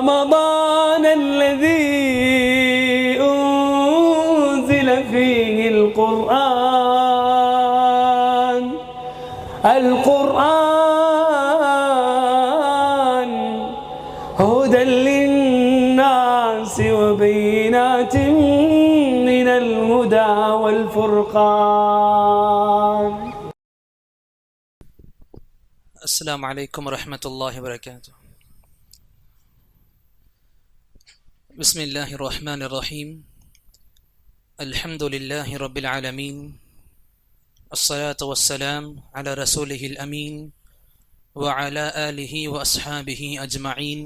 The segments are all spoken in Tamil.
رمضان الذي أنزل فيه القرآن هدى للناس وبينات من الهدى والفرقان. السلام عليكم ورحمة الله وبركاته. بسم الله الرحمن الرحيم. الحمد لله رب العالمين، الصلاة والسلام على رسوله الأمين وعلى آله وأصحابه أجمعين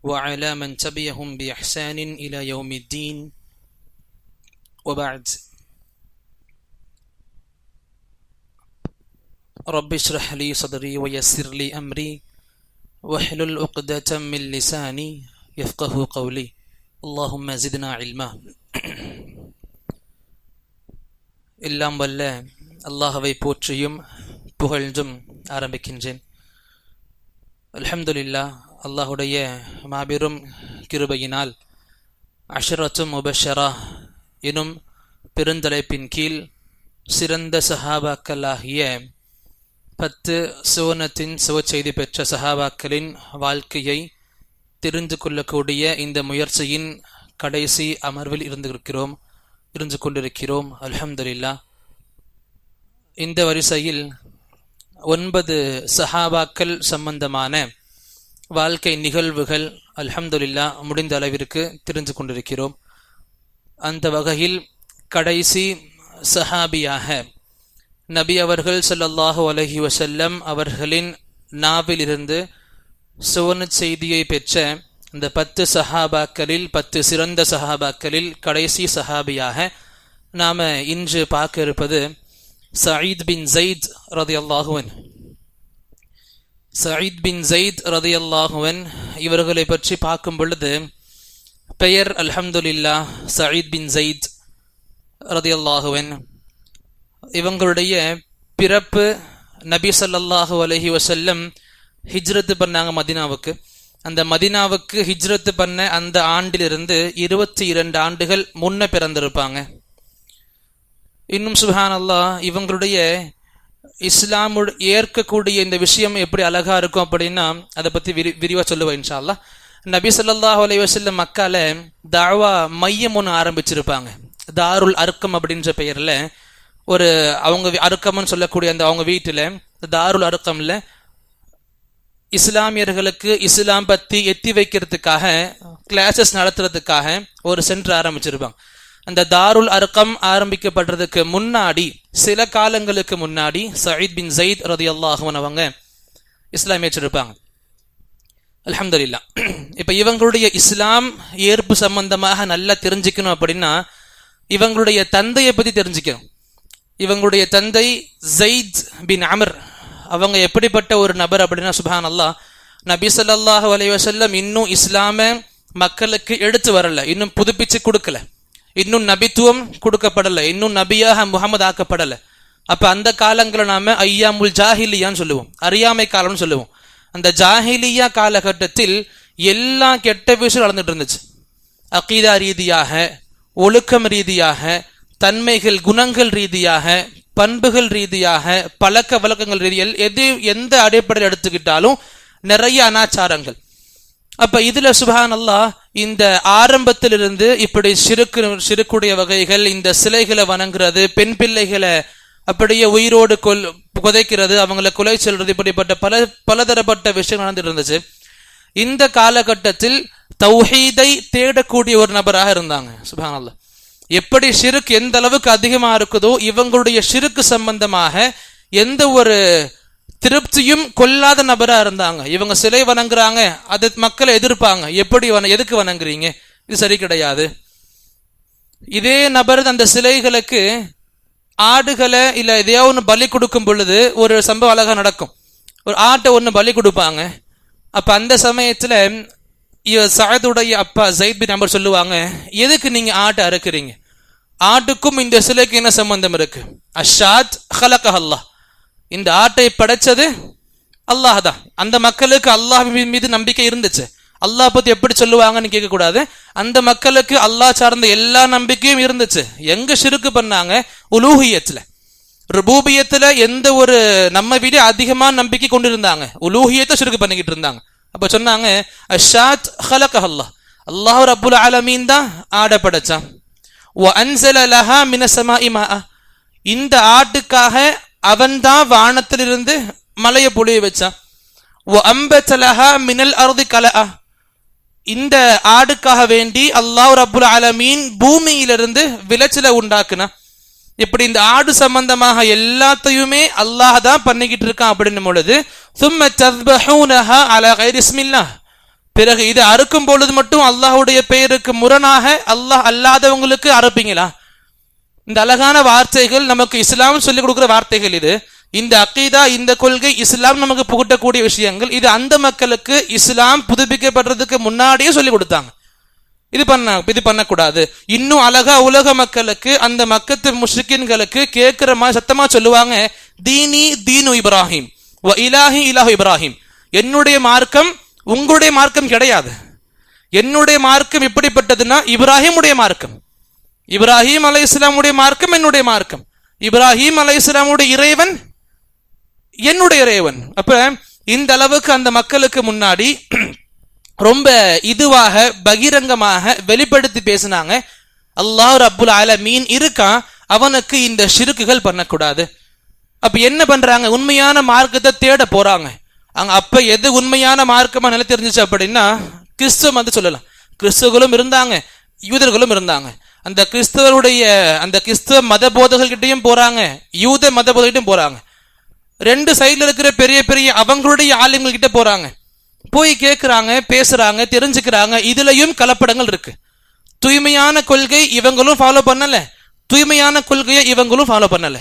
وعلى من تبعهم بإحسان إلى يوم الدين، وبعد. رب اشرح لي صدري ويسر لي أمري واحلل عقدة من لساني يفقه قولي. اللهم زدنا علما. எல்லாம் வல்ல அல்லாஹ்வை போற்றியும் புகழ்ந்தும் ஆரம்பிக்கின்றேன். அல்ஹம்துலில்லாஹ், அல்லாஹுடைய மாபெரும் கிருபையினால் அஷரத்தும் முபஷரா எனும் பெருந்தலைப்பின் கீழ் சிறந்த சஹாபாக்களாகிய 10 சுவனத்தின் சுவச்செய்தி பெற்ற சஹாபாக்களின் வாழ்க்கையை தெரிந்து கொள்ளக்கூடிய இந்த முயற்சியின் கடைசி அமர்வில் இருந்து கொண்டிருக்கிறோம். அல்ஹம்துலில்லாஹ். இந்த வரிசையில் 9 சஹாபாக்கள் சம்பந்தமான வாழ்க்கை நிகழ்வுகள் அல்ஹம்துலில்லாஹ் முடிந்த அளவிற்கு தெரிந்து கொண்டிருக்கிறோம். அந்த வகையில் கடைசி சஹாபியாக நபி அவர்கள் ஸல்லல்லாஹு அலைஹி வஸல்லம் அவர்களின் நாவிலிருந்து சுவன செய்தியை பெற்ற இந்த 10 சஹாபாக்களில் 10 சிறந்த சஹாபாக்களில் கடைசி சஹாபியாக நாம இன்று பார்க்க இருப்பது சயீத் பின் ஸைத் ரலியல்லாஹு அன்ஹு. சயீத் பின் ஸைத் ரலியல்லாஹு அன்ஹு இவர்களை பற்றி பார்க்கும் பொழுது பெயர் அல்ஹம்துலில்லாஹ் சயீத் பின் ஸைத் ரலியல்லாஹு அன்ஹு. இவங்களுடைய பிறப்பு நபி ஸல்லல்லாஹு அலைஹி வஸல்லம் ஹிஜ்ரத் பண்ணாங்க மதீனாவுக்கு. அந்த மதீனாவுக்கு ஹிஜ்ரத் பண்ண அந்த ஆண்டிலிருந்து 22 ஆண்டுகள் முன்ன பிறந்திருப்பாங்க. இன்னும் சுப்ஹானல்லாஹ், இவங்களுடைய இஸ்லாம் ஏற்கக்கூடிய இந்த விஷயம் எப்படி அழகா இருக்கும் அப்படின்னா அதை பற்றி விரிவாக சொல்லுவேன் இன்ஷா அல்லாஹ். நபி ஸல்லல்லாஹு அலைஹி வஸல்லம் மக்கால தாவா மையம் ஒன்று ஆரம்பிச்சிருப்பாங்க. தாருல் அர்க்கம் அப்படின்ற பெயரில் ஒரு அவங்க அர்க்கம்னு சொல்லக்கூடிய அந்த அவங்க வீட்டில் தாருல் அர்க்கம்ல இஸ்லாமியர்களுக்கு இஸ்லாம் பற்றி எத்தி வைக்கிறதுக்காக கிளாஸஸ் நடத்துறதுக்காக ஒரு சென்டர் ஆரம்பிச்சிருப்பாங்க. அந்த தாருல் அர்க்கம் ஆரம்பிக்கப்படுறதுக்கு முன்னாடி சில காலங்களுக்கு முன்னாடி சயீத் பின் ஸைத் ரலியல்லாஹு அன்ஹு அவங்க இஸ்லாம் ஏற்றிருப்பாங்க. அல்ஹம்துலில்லாஹ். இப்ப இவங்களுடைய இஸ்லாம் ஏற்பு சம்பந்தமாக நல்லா தெரிஞ்சுக்கணும் அப்படின்னா இவங்களுடைய தந்தையை பத்தி தெரிஞ்சுக்கணும். இவங்களுடைய தந்தை ஸைத் பின் அம்ர் அவங்க எப்படிப்பட்ட ஒரு நபர் அப்படின்னா சுப்ஹானல்லாஹ், நபி ஸல்லல்லாஹு அலைஹி வஸல்லம் இன்னும் இஸ்லாம மக்களுக்கு எடுத்து வரல, இன்னும் புதுப்பிச்சு கொடுக்கல, இன்னும் நபித்துவம் கொடுக்கப்படல, இன்னும் நபியாக முஹம்மது ஆக்கப்படல. அப்ப அந்த காலங்களை நாம ஐயாமுல் ஜாஹிலியான்னு சொல்லுவோம், அறியாமை காலம்னு சொல்லுவோம். அந்த ஜாஹிலியா காலகட்டத்தில் எல்லா கெட்ட விஷயம் நடந்துட்டு இருந்துச்சு. அகீதா ரீதியாக, ஒழுக்கம் ரீதியாக, தன்மைகள் குணங்கள் ரீதியாக, பண்புகள் ரீதியாக, பழக்க வழக்கங்கள் ரீதியில் எந்த அடிப்படையில் எடுத்துக்கிட்டாலும் நிறைய அனாச்சாரங்கள். அப்ப இதுல சுப்ஹானல்லாஹ் இந்த ஆரம்பத்திலிருந்து இப்படி சிறுக்குடைய வகைகள், இந்த சிலைகளை வணங்குறது, பெண் பிள்ளைகளை அப்படியே உயிரோடு புதைக்கிறது, அவங்களை கொலை செல்றது, இப்படிப்பட்ட பலதரப்பட்ட விஷயம் நடந்துட்டு இருந்துச்சு. இந்த காலகட்டத்தில் தௌஹீதை தேடக்கூடிய ஒரு நபராக இருந்தாங்க. சுப்ஹானல்லாஹ், எப்படி ஷிர்க் எந்த அளவுக்கு அதிகமா இருக்குதோ இவங்களுடைய ஷிர்க் சம்பந்தமாக எந்த ஒரு திருப்தியும் கொள்ளாத நபரா இருந்தாங்க. இவங்க சிலை வணங்குறாங்க, அது மக்களை எதிர்ப்பாங்க, எப்படி எதுக்கு வணங்குறீங்க, இது சரி கிடையாது. இதே நபர் அந்த சிலைகளுக்கு ஆடுகளை இல்ல எதையோ ஒன்று பலி கொடுக்கும் பொழுது ஒரு சம்பவம் அழகா நடக்கும். ஒரு ஆட்டை ஒன்று பலி கொடுப்பாங்க. அப்ப அந்த சமயத்துல சஅதுடைய அப்பா ஸைத் பின் அம்ர் சொல்லுவாங்க, எதுக்கு நீங்க ஆட்டை அறுக்கிறீங்க, ஆட்டுக்கும் இந்த சிலைக்கு என்ன சம்பந்தம் இருக்கு? அஷாத் ஹலக அல்லாஹ், இந்த ஆட்டை படைச்சது அல்லாஹ் தான். அந்த மக்களுக்கு அல்லாஹ் மீது நம்பிக்கை இருந்துச்சு, அல்லாஹ் பத்தி எப்படி சொல்லுவாங்கன்னு கேட்க கூடாது. அந்த மக்களுக்கு அல்லாஹ் சார்ந்த எல்லா நம்பிக்கையும் இருந்துச்சு. எங்க ஷிர்க் பண்ணாங்க? உலூஹியத்துல, ருபூபியத்துல எந்த ஒரு நம்ம விட அதிகமான நம்பிக்கை கொண்டு இருந்தாங்க. உலூஹியத்தை ஷிர்க் பண்ணிக்கிட்டு இருந்தாங்க. அப்ப சொன்னாங்க அஷாத் ஹலகஹ அல்லாஹ், அல்லாஹ் ரப்புல் ஆலமீன் தான் ஆட படைச்சான். வ அன்ஸல லஹா மினஸ் ஸமாஇ மாஅ, இந்த ஆட்டுக்காக அவன் தான் வானத்திலிருந்து மலையை பொழிய வச்சான். வ அம்பத லஹா மினல் அர்தி கலஅ, இந்த ஆடுக்காக வேண்டி அல்லாஹ் ரப்புல் ஆலமீன் பூமியிலிருந்து விளைச்சலை உண்டாக்குனா. இப்படி இந்த ஆடு சம்பந்தமாக எல்லாத்தையுமே அல்லாஹ் தான் பண்ணிக்கிட்டு இருக்கான். அப்படின்னும் பொழுது சும்ம தஸ்பஹூனஹா அலா கைரி இஸ்மில்லாஹ், பிறகு இது அறுக்கும் பொழுது மட்டும் அல்லாஹ்வுடைய பெயருக்கு முரணாக அல்லாஹ் அல்லாதவங்களுக்கு அறுப்பீங்களா? இந்த அழகான வார்த்தைகள் நமக்கு இஸ்லாம் சொல்லிக் கொடுக்குற வார்த்தைகள். இது இந்த அகீதா, இந்த கொள்கை இஸ்லாம் நமக்கு புகட்டக்கூடிய விஷயங்கள். இது அந்த மக்களுக்கு இஸ்லாம் புதுப்பிக்கப்படுறதுக்கு முன்னாடியே சொல்லி கொடுத்தாங்க. இது பண்ணக்கூடாது. இன்னும் அழகா உலக மக்களுக்கு, அந்த மக்கத்து முஷ்ரிக்கீன்களுக்கு கேட்கிற மாதிரி சத்தமா சொல்லுவாங்க, தீனி தீனு இப்ராஹிம் வ இலாஹி இலாஹு இப்ராஹிம், என்னுடைய மார்க்கம் உங்களுடைய மார்க்கம் கிடையாது. என்னுடைய மார்க்கம் எப்படிப்பட்டதுன்னா இப்ராஹிமுடைய மார்க்கம். இப்ராஹிம் அலைஹிஸ்ஸலாமுடைய மார்க்கம் என்னுடைய மார்க்கம். இப்ராஹிம் அலைஹிஸ்ஸலாமுடைய இறைவன் என்னுடைய இறைவன். அப்ப இந்த அளவுக்கு அந்த மக்களுக்கு முன்னாடி ரொம்ப இதுவாக பகிரங்கமாக வெளிப்படுத்தி பேசினாங்க, அல்லாஹ் ரப்புல் ஆலமீன் இருக்கான், அவனுக்கு இந்த ஷிர்க்குகள் பண்ணக்கூடாது. அப்ப என்ன பண்றாங்க? உண்மையான மார்க்கத்தை தேட போறாங்க. அப்ப எது உண்மையான மார்க்கமா நிலை தெரிஞ்சிச்சு அப்படின்னா, கிறிஸ்துவம் வந்து சொல்லலாம். கிறிஸ்துவர்களும் இருந்தாங்க, யூதர்களும் இருந்தாங்க. அந்த கிறிஸ்துவ மத போதகர்கிட்டையும் போறாங்க, யூத மத போதகர்கிட்டையும் போறாங்க. ரெண்டு சைட்ல இருக்கிற பெரிய பெரிய அவங்களுடைய ஆளுங்கள் கிட்ட போறாங்க. போய் கேட்கிறாங்க, பேசுறாங்க, தெரிஞ்சுக்கிறாங்க. இதுலயும் கலப்படங்கள் இருக்கு. தூய்மையான கொள்கை இவங்களும் ஃபாலோ பண்ணல, தூய்மையான கொள்கையை இவங்களும் ஃபாலோ பண்ணல.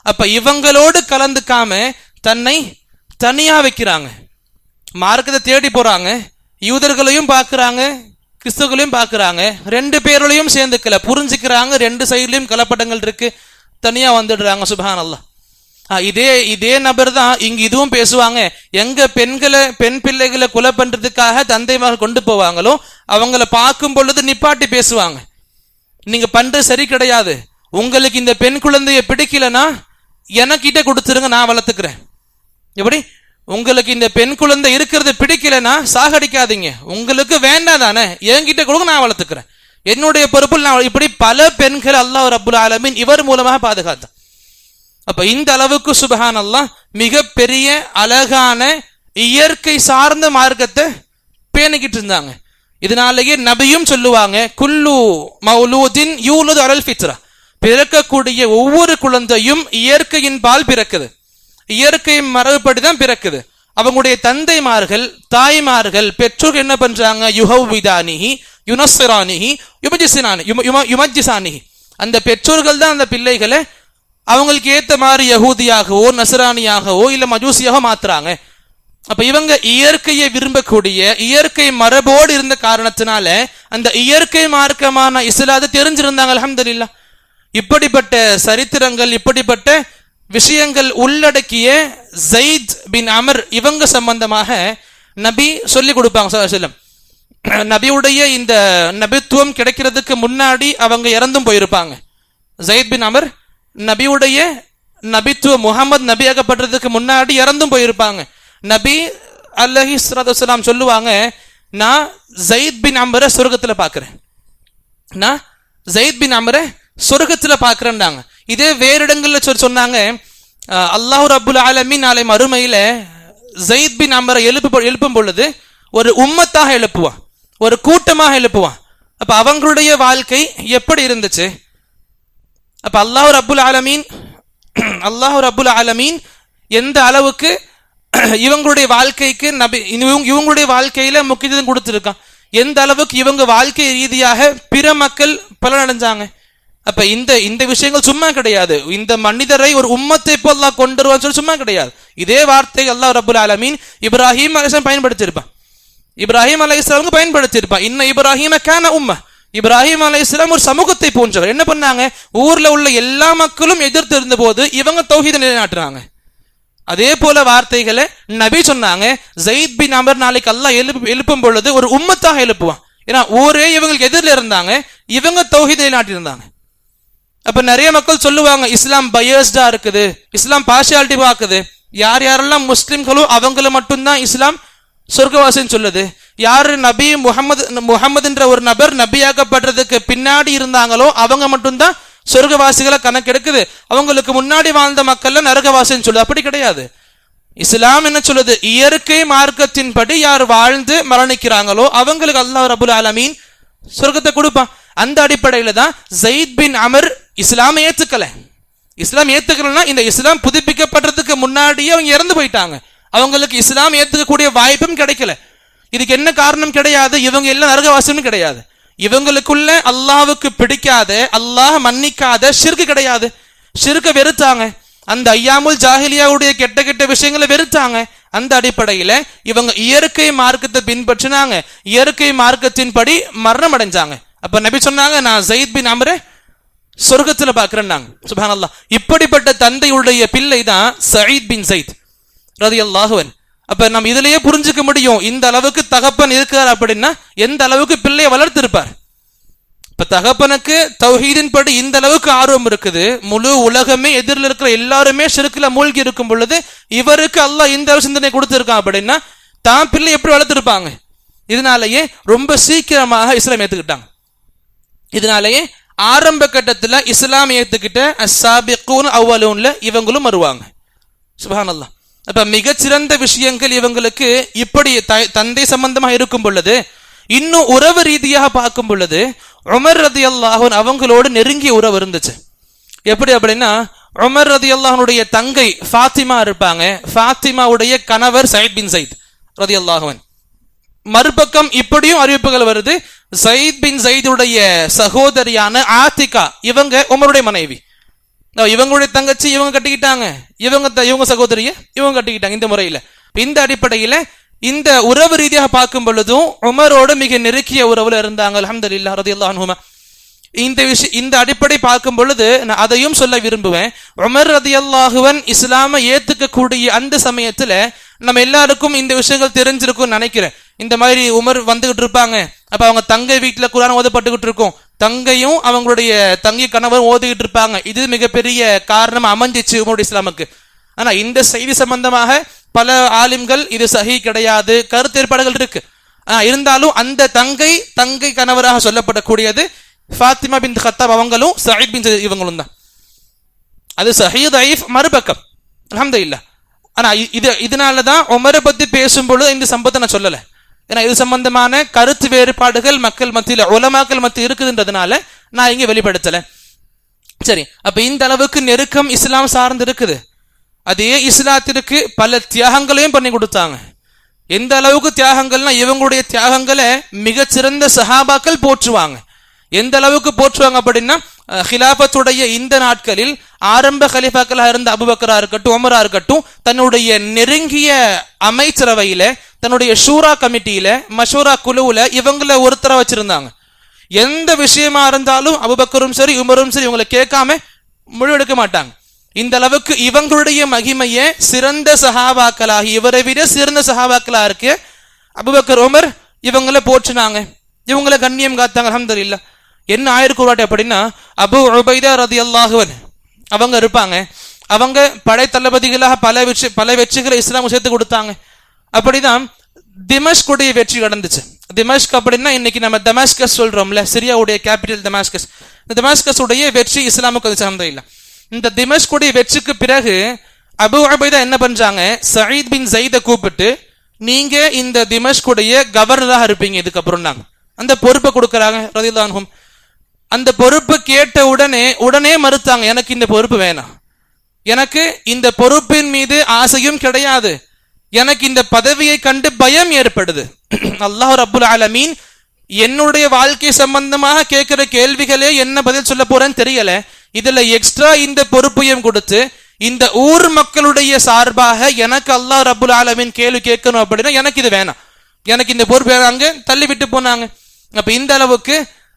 அப்ப இவங்களோடு கலந்துக்காம தன்னை தனியா வைக்கிறாங்க. மார்க்கத்தை தேடி போறாங்க, யூதர்களையும் பார்க்கறாங்க, கிறிஸ்துவர்களையும் பார்க்கறாங்க. ரெண்டு பேரோடையும் சேர்ந்துக்கல, புரிஞ்சுக்கிறாங்க. ரெண்டு சைட்லயும் கலப்படங்கள் இருக்கு, தனியா வந்துடுறாங்க. சுப்ஹானல்லாஹ். இதே நபர் தான் இங்க இதுவும் பேசுவாங்க. எங்க பெண் பிள்ளைகளை கொலை பண்றதுக்காக தந்தைமார்கள் கொண்டு போவாங்களோ அவங்கள பார்க்கும் பொழுது நிப்பாட்டி பேசுவாங்க, நீங்க பண்றது சரி கிடையாது, உங்களுக்கு இந்த பெண் குழந்தைய பிடிக்கலன்னா எனக்கிட்ட கொடுத்துருங்க, நான் வளர்த்துக்கிறேன். எப்படி? உங்களுக்கு இந்த பெண் குழந்தை இருக்கிறது பிடிக்கலன்னா சாகடிக்காதீங்க, உங்களுக்கு வேண்டாம் தானே, என்கிட்ட கொடுங்க, நான் வளர்த்துக்கிறேன், என்னுடைய பொறுப்பில் நான். இப்படி பல பெண்கள் அல்லாஹ் ரப்புல் ஆலமீன் இவர் மூலமாக பாதுகாத்தான். அப்ப இந்த அளவுக்கு சுப்ஹானல்லாஹ் மிக பெரிய அழகான இயற்கை சார்ந்த மார்க்கத்தை பேணிக்கிட்டு இருந்தாங்க. இதனாலேயே நபியும் சொல்லுவாங்க, குல்லு மௌலூதின் யூலது அலல் ஃபித்ரா, பிறக்கக்கூடிய ஒவ்வொரு குழந்தையும் இயற்கையின் பால் பிறக்குது, இயற்கை மரபுப்படிதான் பிறக்குது. அவங்களுடைய தந்தைமார்கள், தாய்மார்கள், பெற்றோர் என்ன பண்றாங்க? யுஹவ்விதானிஹி யுனஸ்ஸிரானிஹி யுமஜ்ஜிசானிஹி, அந்த பெற்றோர்கள் தான் அந்த பிள்ளைகளை அவங்களுக்கு ஏத்த மாதிரி யகூதியாகவோ நசரானியாகவோ இல்ல மஜூசியாக மாத்துறாங்க. அப்ப இவங்க இயற்கையை விரும்பக்கூடிய இயற்கை மரபோடு இருந்த காரணத்தினால அந்த இயற்கை மார்க்கமான இஸ்லாத்தை தெரிஞ்சிருந்தாங்க. அல்ஹம்துலில்லாஹ். இப்படிப்பட்ட சரித்திரங்கள், இப்படிப்பட்ட விஷயங்கள் உள்ளடக்கிய ஸைத் பின் அமர் இவங்க சம்பந்தமாக நபி சொல்லி கொடுப்பாங்க. நபியுடைய இந்த நபித்துவம் கிடைக்கிறதுக்கு முன்னாடி அவங்க இறந்தும் போயிருப்பாங்க. ஸைத் பின் அமர் நபியுடைய நபித்துவ முகமது நபியாகப்படுறதுக்கு முன்னாடி இறந்தும் போயிருப்பாங்க. நபி அலைஹிஸ்ஸலாத்து வஸ்ஸலாம் சொல்லுவாங்க, நான் ஸைத் பின் அமரை சொர்க்கத்துல பாக்குறேன், நான் ஸைத் பின் அமரை சொர்க்கத்துல பாக்குறேன்னாங்க. இதே வேறு இடங்கள்ல சொன்னாங்க, அல்லாஹ் ரப்புல் ஆலமீன் நாளை மறுமையில ஸைத் பின் அமரை எழுப்பும் பொழுது ஒரு உம்மத்தாக எழுப்புவான், ஒரு கூட்டமாக எழுப்புவான். அப்ப அவங்களுடைய வாழ்க்கை எப்படி இருந்துச்சு? அப்ப அல்லாஹ் ரப்புல் ஆலமீன் எந்த அளவுக்கு இவங்களுடைய வாழ்க்கைக்கு இவங்களுடைய வாழ்க்கையில முக்கியத்துவம் கொடுத்திருக்கான், எந்த அளவுக்கு இவங்க வாழ்க்கை ரீதியாக பிற மக்கள் பலனடைஞ்சாங்க. அப்ப இந்த விஷயங்கள் சும்மா கிடையாது. இந்த மனிதரை ஒரு உம்மத்தை போல் அல்லாஹ் கொண்டு வருவான்னு சொல்லி சும்மா கிடையாது. இதே வார்த்தை அல்லாஹ் ரப்புல் ஆலமீன் இப்ராஹிம் அலைஹிஸ்ஸலாம் பயன்படுத்தியிருப்பான், இப்ராஹிம் அலைஹிஸ்ஸலாமுக்கு பயன்படுத்தியிருப்பான். இன்ன இப்ராஹிம கான உம்ம, இப்ராஹிம் அலைஹிஸ்ஸலாம் ஒரு சமூகத்தை போன்றவர். என்ன பண்ணாங்க? ஊர்ல உள்ள எல்லா மக்களும் எதிர்த்து இருந்த போது இவங்க தௌஹீதை நிலைநாட்டுறாங்க. அதே போல வார்த்தைகளை நபி சொன்னாங்க. ஜெயித் பின் அமர் நாளைக்கு அல்லாஹ் எழுப்பும் பொழுது ஒரு உம்மத்தாக எழுப்புவான். ஏன்னா ஊரே இவங்களுக்கு எதிரில் இருந்தாங்க, இவங்க தௌஹீதை நாட்டியிருந்தாங்க. அப்ப நிறைய மக்கள் சொல்லுவாங்க இஸ்லாம் பயாஸ்டா இருக்குது, இஸ்லாம் பார்ஷியாலிட்டி பார்க்குது, யார் யாரெல்லாம் முஸ்லிம்களோ அவங்கள மட்டும்தான் இஸ்லாம் சொர்க்கவாசின்னு சொல்லுது, யாரு நபி முகமதுன்ற ஒரு நபர் நபியாக்கப்படுறதுக்கு பின்னாடி இருந்தாங்களோ அவங்க மட்டும்தான் சொர்க்கவாசிகளை கணக்கெடுக்குது, அவங்களுக்கு முன்னாடி வாழ்ந்த மக்கள்ல நரகவாசின்னு சொல்லுது. அப்படி கிடையாது. இஸ்லாம் என்ன சொல்லுது, இயற்கை மார்க்கத்தின்படி யார் வாழ்ந்து மரணிக்கிறாங்களோ அவங்களுக்கு அல்லாஹ் ரபுல் ஆலமீன் சொர்க்கத்தை கொடுப்பான். அந்த அடிப்படையில தான் ஜெயித் பின் அமர் இஸ்லாமை ஏத்துக்கல. இஸ்லாம் ஏத்துக்கலன்னா இந்த இஸ்லாம் புதுப்பிக்கப்படுறதுக்கு முன்னாடியே அவங்க இறந்து போயிட்டாங்க, அவங்களுக்கு இஸ்லாம் ஏத்துக்கக்கூடிய வாய்ப்பும் கிடைக்கல. இதுக்கு என்ன காரணம் கிடையாது, இவங்க எல்லாம் நரகவாசியும் கிடையாது, இவங்களுக்குள்ள அல்லாஹ்வுக்கு பிடிக்காத, அல்லாஹ் மன்னிக்காத ஷிர்க் கிடையாது. ஷிர்க வெறுத்தாங்க, அந்த ஐயாமுல் ஜாஹிலியாவுடைய கெட்ட கெட்ட விஷயங்களை வெறுத்தாங்க. அந்த அடிப்படையில இவங்க இயற்கை மார்க்கத்தை பின்பற்றினாங்க, இயற்கை மார்க்கத்தின்படி மரணம் அடைஞ்சாங்க. அப்ப நபி சொன்னாங்க, நான் ஜெயித் பின் அமரை சொர்க்கத்துல பாக்குறேன்னாங்க. சுப்ஹானல்லாஹ். இப்படிப்பட்ட தந்தையுடைய பிள்ளை தான் சயீத் பின் ஸைத் ரலியல்லாஹு அன்ஹு. அப்ப நம்ம இதுலயே புரிஞ்சுக்க முடியும், இந்த அளவுக்கு தகப்பன் இருக்கிறார் அப்படின்னா எந்த அளவுக்கு பிள்ளையை வளர்த்திருப்பார். இப்ப தகப்பனுக்கு தௌஹீதின் படி இந்த அளவுக்கு ஆர்வம் இருக்குது, முழு உலகமே எதிரில் இருக்கிற எல்லாருமே ஷிர்க்ல மூழ்கி இருக்கும் பொழுது இவருக்கு அல்லாஹ் இந்த சிந்தனை கொடுத்திருக்கான் அப்படின்னா தான் பிள்ளை எப்படி வளர்த்திருப்பாங்க. இதனாலேயே ரொம்ப சீக்கிரமாக இஸ்லாம் ஏத்துக்கிட்டாங்க. இதனாலேயே ஆரம்ப கட்டத்துல இஸ்லாம் ஏத்துக்கிட்ட அஸ்ஸாபிகூன் அவ்வலூன்ல இவங்களும் வருவாங்க. சுப்ஹானல்லாஹ். அப்ப மிகச்சிறந்த விஷயங்கள் இவங்களுக்கு இப்படி தந்தை சம்பந்தமா இருக்கும் பொழுது, இன்னும் உறவு ரீதியாக பார்க்கும் பொழுது உமர் ரலியல்லாஹு அன்ஹு அவங்களோடு நெருங்கிய உறவு இருந்துச்சு. எப்படி அப்படின்னா, உமர் ரலியல்லாஹுடைய தங்கை ஃபாத்திமா இருப்பாங்க, ஃபாத்திமாவுடைய கணவர் சயீத் பின் ஸைத் ரலியல்லாஹு அன்ஹு. மறுபக்கம் இப்படியும் அறிவிப்புகள் வருது, சயீத் பின் ஸைதுடைய சகோதரியான ஆத்திகா இவங்க உமருடைய மனைவி, இவங்களுடைய தங்கச்சி இவங்க கட்டிக்கிட்டாங்க, இவங்க சகோதரிய இவங்க கட்டிக்கிட்டாங்க. இந்த முறையில இந்த அடிப்படையில இந்த உறவு ரீதியாக பார்க்கும் பொழுதும் உமரோடு மிக நெருக்கிய உறவுல இருந்தாங்க. அல்ஹம்துலில்லாஹ் ரலியல்லாஹு அன்ஹுமா. இந்த அடிப்படை பார்க்கும் பொழுது நான் அதையும் சொல்ல விரும்புவேன். உமர் ரலியல்லாஹு அன்ஹு இஸ்லாமை ஏத்துக்கக்கூடிய அந்த சமயத்துல நம்ம எல்லாருக்கும் இந்த விஷயங்கள் தெரிஞ்சிருக்கும்னு நினைக்கிறேன். இந்த மாதிரி உமர் வந்துகிட்டு இருப்பாங்க, அப்ப அவங்க தங்கை வீட்டுல குர்ஆன் ஓதப்பட்டுக்கிட்டு இருக்கும், தங்கையும் அவங்களுடைய தங்கை கணவரும் ஓதிக்கிட்டு இருப்பாங்க. இது மிகப்பெரிய காரணம் அமைஞ்சிச்சு உமருடைய இஸ்லாமுக்கு. ஆனா இந்த செய்தி சம்பந்தமாக பல ஆலிம்கள் இது சஹீ கிடையாது, கருத்து ஏற்பாடுகள் இருக்கு. இருந்தாலும் அந்த தங்கை கணவராக சொல்லப்படக்கூடியது ஃபாத்திமா பின் கத்தாப் அவங்களும் சயீத் பின் ஸைத் இவங்களும் தான். அது சஹீ தஈஃப் மறுபக்கம். அல்ஹம்துலில்லாஹ். ஆனா இதனாலதான் உமரை பத்தி பேசும்பொழுது இந்த சம்பவத்தை நான் சொல்லல, ஏன்னா இது சம்பந்தமான கருத்து வேறுபாடுகள் மக்கள் மத்தியில உலமாக்கள் மத்தியில் இருக்குதுன்றதுனால நான் இங்க வெளிப்படுத்தல. சரி, அப்ப இந்த அளவுக்கு நெருக்கம் இஸ்லாம் சார்ந்து இருக்குது. அதே இஸ்லாத்திற்கு பல தியாகங்களையும் பண்ணி கொடுத்தாங்க. எந்த அளவுக்கு தியாகங்கள்னா, இவங்களுடைய தியாகங்களை மிகச்சிறந்த சஹாபாக்கள் போற்றுவாங்க. எந்த அளவுக்கு போற்றுவாங்க அப்படின்னா, ஹிலாபத்துடைய இந்த நாட்களில் ஆரம்ப கலீஃபாக்களாக இருந்த அபூபக்கரா இருக்கட்டும், உமரா இருக்கட்டும், தன்னுடைய நெருங்கிய அமைச்சரவையில, தன்னுடைய ஷூரா கமிட்டியில, மஷூரா குழுவுல இவங்களை ஒருத்தர வச்சிருந்தாங்க. எந்த விஷயமா இருந்தாலும் அபூபக்கரும் சரி உமரும் சரி இவங்களை கேட்காம முடிவெடுக்க மாட்டாங்க. இந்த அளவுக்கு இவங்களுடைய மகிமையை சிறந்த சஹாபாக்களாகி, இவரை விட சிறந்த சஹாபாக்களா இருக்கு அபூபக்கர் உமர், இவங்களை போற்றுனாங்க, இவங்களை கண்ணியம் காத்தாங்க. அல்ஹம்துலில்லாஹ். என்ன ஆயிருக்கு அப்படின்னா, அபூ உபைதா ரலியல்லாஹு அன்ஹு அவங்க இருப்பாங்க, அவங்க படை தளபதிகளாக பல வெற்றிகளை இஸ்லாம் சேர்த்து கொடுத்தாங்க. அப்படிதான் திமஷ்குடைய வெற்றி நடந்துச்சு. திமஷ்க் அப்படின்னா இன்னைக்கு நம்ம டமாஸ்கஸ் சொல்றோம்ல, சிரியாவுடைய கேபிட்டல் டமாஸ்கஸ். இந்த டமாஸ்கஸ் உடைய வெற்றி இஸ்லாமுக்கு வந்துச்சு. அல்ஹம்துலில்லாஹ். இந்த திமஷ்குடைய வெற்றிக்கு பிறகு அபூ உபைதா என்ன பண்றாங்க, சயீத் பின் ஸைதை கூப்பிட்டு, நீங்க இந்த திமஷ்குடைய கவர்னராக இருப்பீங்க இதுக்கப்புறம் நாங்க அந்த பொறுப்பை கொடுக்கறாங்க ரலியல்லாஹு அன்ஹும். அந்த பொறுப்பு கேட்ட உடனே மறுத்தாங்க, எனக்கு இந்த பொறுப்பு வேணாம், எனக்கு இந்த பொறுப்பின் மீது ஆசையும் கிடையாது, எனக்கு இந்த பதவியை கண்டு பயம் ஏற்படுது. அல்லாஹ் ரப்புல் ஆலமீன் என்னுடைய வாழ்க்கை சம்பந்தமாக கேட்கிற கேள்விகளே என்ன பதில் சொல்ல போறேன்னு தெரியல, இதுல எக்ஸ்ட்ரா இந்த பொறுப்பையும் கொடுத்து இந்த ஊர் மக்களுடைய சார்பாக எனக்கு அல்லாஹ் ரப்புல் ஆலமீன் கேள்வி கேட்கணும் அப்படின்னா எனக்கு இது வேணாம், எனக்கு இந்த பொறுப்பு வேணாங்க, தள்ளி விட்டு போனாங்க. அப்ப இந்த அளவுக்கு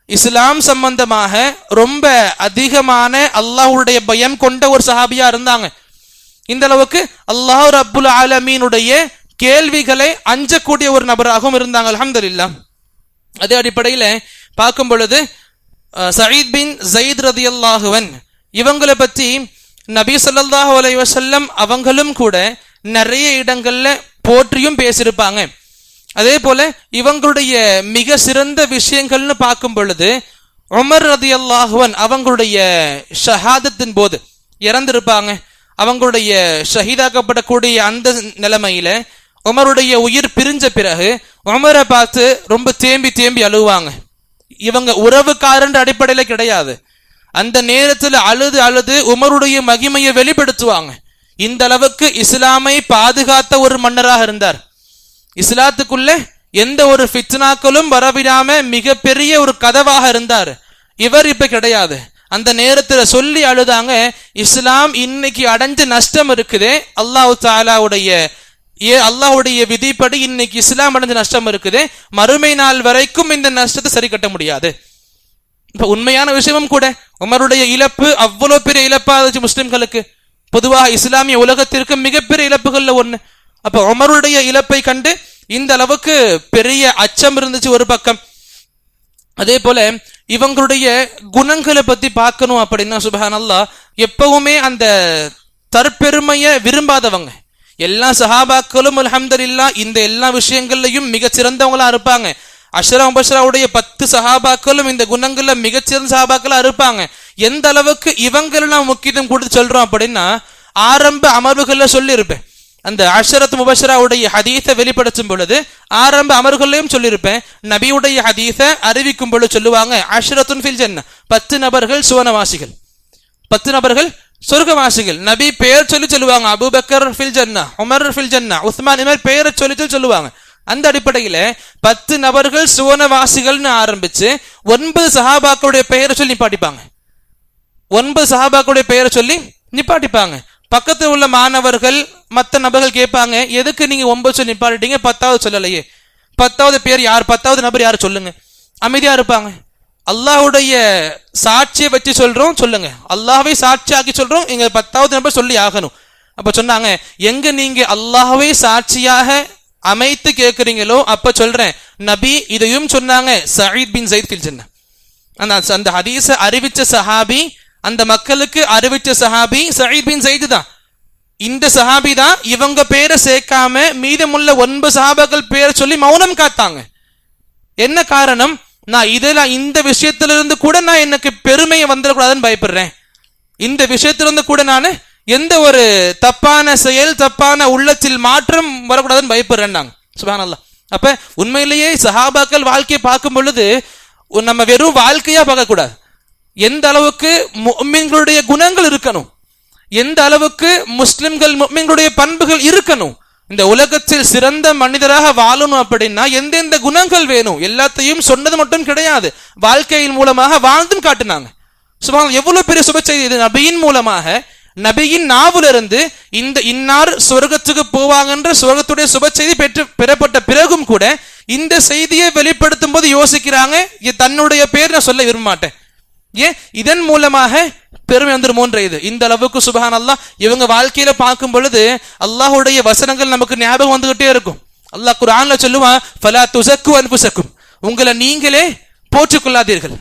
இஸ்லாம் சம்பந்தமாக ரொம்ப அதிகமான அல்லாஹ்வுடைய பயம் கொண்ட ஒரு சஹாபியா இருந்தாங்க. இந்த அளவுக்கு அல்லாஹ் ரப்புல் ஆலமீனுடைய கேள்விகளை அஞ்சக்கூடிய ஒரு நபராகவும் இருந்தாங்க. அல்ஹம்துலில்லாஹ். அதே அடிப்படையில் பார்க்கும் பொழுது சயீத் பின் ஸைத் ரலியல்லாஹு அன்ஹு இவங்களை பற்றி நபி ஸல்லல்லாஹு அலைஹி வஸல்லம் அவங்களும் கூட நிறைய இடங்கள்ல போற்றியும் பேசியிருப்பாங்க. அதே போல இவங்களுடைய மிக சிறந்த விஷயங்கள்னு பார்க்கும் பொழுது உமர் ரலியல்லாஹு அன்ஹு அவங்களுடைய ஷஹாதத்தின் போது இறந்திருப்பாங்க. அவங்களுடைய ஷஹீதாக்கப்படக்கூடிய அந்த நிலைமையில உமருடைய உயிர் பிரிஞ்ச பிறகு உமரை பார்த்து ரொம்ப தேம்பி தேம்பி அழுவாங்க. இவங்க உறவுக்காரன்ற அடிப்படையில கிடையாது, அந்த நேரத்தில் அழுது அழுது உமருடைய மகிமையை வெளிப்படுத்துவாங்க. இந்த அளவுக்கு இஸ்லாமை பாதுகாத்த ஒரு மன்னராக இருந்தார். இஸ்லாத்துக்குள்ள எந்த ஒரு ஃபித்னாக்களும் வரவிடாம மிகப்பெரிய ஒரு கதவாக இருந்தார். இவர் இப்ப கிடையாது. அந்த நேரத்தில் சொல்லி அழுதாங்க, இஸ்லாம் இன்னைக்கு அடைஞ்ச நஷ்டம் இருக்குதே, அல்லாஹ்வுடைய விதிப்படி இன்னைக்கு இஸ்லாம் அடைஞ்ச நஷ்டம் இருக்குதே, மறுமை நாள் வரைக்கும் இந்த நஷ்டத்தை சரி கட்ட முடியாது. இப்ப உண்மையான விஷயமும் கூட உமருடைய இழப்பு அவ்வளவு பெரிய இழப்பா இருந்துச்சு முஸ்லிம்களுக்கு, பொதுவாக இஸ்லாமிய உலகத்திற்கு மிகப்பெரிய இழப்புகள்ல ஒண்ணு. அப்ப உமருடைய இழப்பை கண்டு இந்த அளவுக்கு பெரிய அச்சம் இருந்துச்சு ஒரு பக்கம். அதே போல இவங்களுடைய குணங்களை பத்தி பார்க்கணும் அப்படின்னா சுப்ஹானல்லாஹ், எப்பவுமே அந்த தற்பெருமையை விரும்பாதவங்க. எல்லா சஹாபாக்களும் அல்ஹம்துலில்லாஹ் இந்த எல்லா விஷயங்கள்லையும் மிகச் சிறந்தவங்களா இருப்பாங்க. அஷ்ரா முபஷ்ஷராவுடைய 10 சஹாபாக்களும் இந்த குணங்கள்ல மிகச்சிறந்த சஹாபாக்களா இருப்பாங்க. எந்த அளவுக்கு இவங்களை நான் முக்கியத்துவம் கொடுத்து சொல்றோம் அப்படின்னா, ஆரம்ப அமர்வுகள்ல சொல்லியிருப்பேன், அந்த அஷ்ரத் முபஷ்ஷராவுடைய ஹதீஸை வெளிப்படுத்தும் பொழுது ஆரம்ப அமர்வுகளையும் சொல்லியிருப்பேன். நபியுடைய ஹதீஸை அறிவிக்கும் பொழுது சொல்லுவாங்க, அஷ்ரத்துன் ஃபில் ஜன்னah, 10 நபர்கள் சுவனவாசிகள், 10 நபர்கள் சொர்க்கவாசிகள். நபி பெயர் சொல்லி சொல்லுவாங்க, அபூபக்கர் ஃபில் ஜன்னah, உமர் ஃபில் ஜன்னah, உஸ்மான், இந்த மாதிரி பெயரை சொல்லி சொல்லுவாங்க. அந்த அடிப்படையில 10 நபர்கள் சுவனவாசிகள்னு ஆரம்பிச்சு 9 சஹாபாக்களுடைய பெயரை சொல்லி நிப்பாட்டிப்பாங்க. 9 சஹாபாக்களுடைய பெயரை சொல்லி நிப்பாட்டிப்பாங்க. பக்கத்தில் உள்ள மாணவர்கள் மற்ற நபர்கள் கேட்பாங்க, எதுக்கு நீங்க 9 சொல்லி நிப்பாட்டிட்டீங்க, 10வது சொல்லலையே, 10வது பேர் யார், 10வது நபர் யார் சொல்லுங்க. அமைதியா இருப்பாங்க. அல்லாஹ்வுடைய சாட்சியை வச்சு சொல்றோம், சொல்லுங்க. அல்லாஹ்வை சாட்சியாக்கி சொல்றோம், இங்க 10வது நபர் சொல்லி ஆகணும். அப்ப சொன்னாங்க, எங்க நீங்க அல்லாஹ்வை சாட்சியாக அமைத்து கேட்கிறீங்களோ அப்ப சொல்றேன், நபி இதையும் சொன்னாங்க, சயீத் பின் ஸைத் ஃபில் ஜன்னah. அந்த ஹதீஸை அறிவிச்ச சஹாபி, அந்த மக்களுக்கு அறிவிச்ச சஹாபி சயீத் பின் ஸைத் தான். இந்த சஹாபி தான் இவங்க பேரை சேர்க்காம மீதமுள்ள 9 சஹாபாக்கள் பேரை சொல்லி மௌனம் காத்தாங்க. என்ன காரணம்? நான் இந்த விஷயத்திலிருந்து கூட நான் எனக்கு பெருமையை வந்துடக்கூடாதுன்னு பயப்படுறேன். இந்த விஷயத்திலிருந்து கூட நான் எந்த ஒரு தப்பான செயல், தப்பான உள்ளத்தில் மாற்றம் வரக்கூடாதுன்னு பயப்படுறேன் நாங்க. சுப்ஹானல்லாஹ். அப்ப உண்மையிலேயே சஹாபாக்கள் வாழ்க்கையை பார்க்கும் பொழுது நம்ம வெறும் வாழ்க்கையா பார்க்க கூடாது. எந்த அளவுக்கு முஃமின்களுடைய குணங்கள் இருக்கணும், எந்த அளவுக்கு முஸ்லிம்கள் முஃமின்களுடைய பண்புகள் இருக்கணும், இந்த உலகத்தில் சிறந்த மனிதராக வாழணும் அப்படின்னா எந்தெந்த குணங்கள் வேணும், எல்லாத்தையும் சொன்னது மட்டும் கிடையாது, வாழ்க்கையின் மூலமாக வாழ்ந்தும் காட்டினாங்க. சுப்ஹானல்லாஹ். எவ்வளவு பெரிய சுப செய்தி இது! நபியின் மூலமாக, நபியின் நாவிலிருந்து இந்த இன்னார் சொர்க்கத்துக்கு போவாங்கன்ற சொர்க்கத்துடைய சுப செய்தி பெறப்பட்ட பிறகும் கூட இந்த செய்தியை வெளிப்படுத்தும் போது யோசிக்கிறாங்க, தன்னுடைய பேர் நான் சொல்ல விரும்ப மாட்டேன், ஏன் இதன் மூலமாக பெருமை வந்துருமோன்ற இது. இந்த அளவுக்கு சுப்ஹானல்லாஹ் இவங்க வாழ்க்கையில பார்க்கும் பொழுது அல்லாஹ்வுடைய வசனங்கள் நமக்கு ஞாபகம் வந்துகிட்டே இருக்கும். அல்லாஹ் குர்ஆன்ல சொல்லுவான், ஃபலா துஸக்கு அன்ஃபுஸக்கும், உங்களை நீங்களே போற்றிக்கொள்ளாதீர்கள்,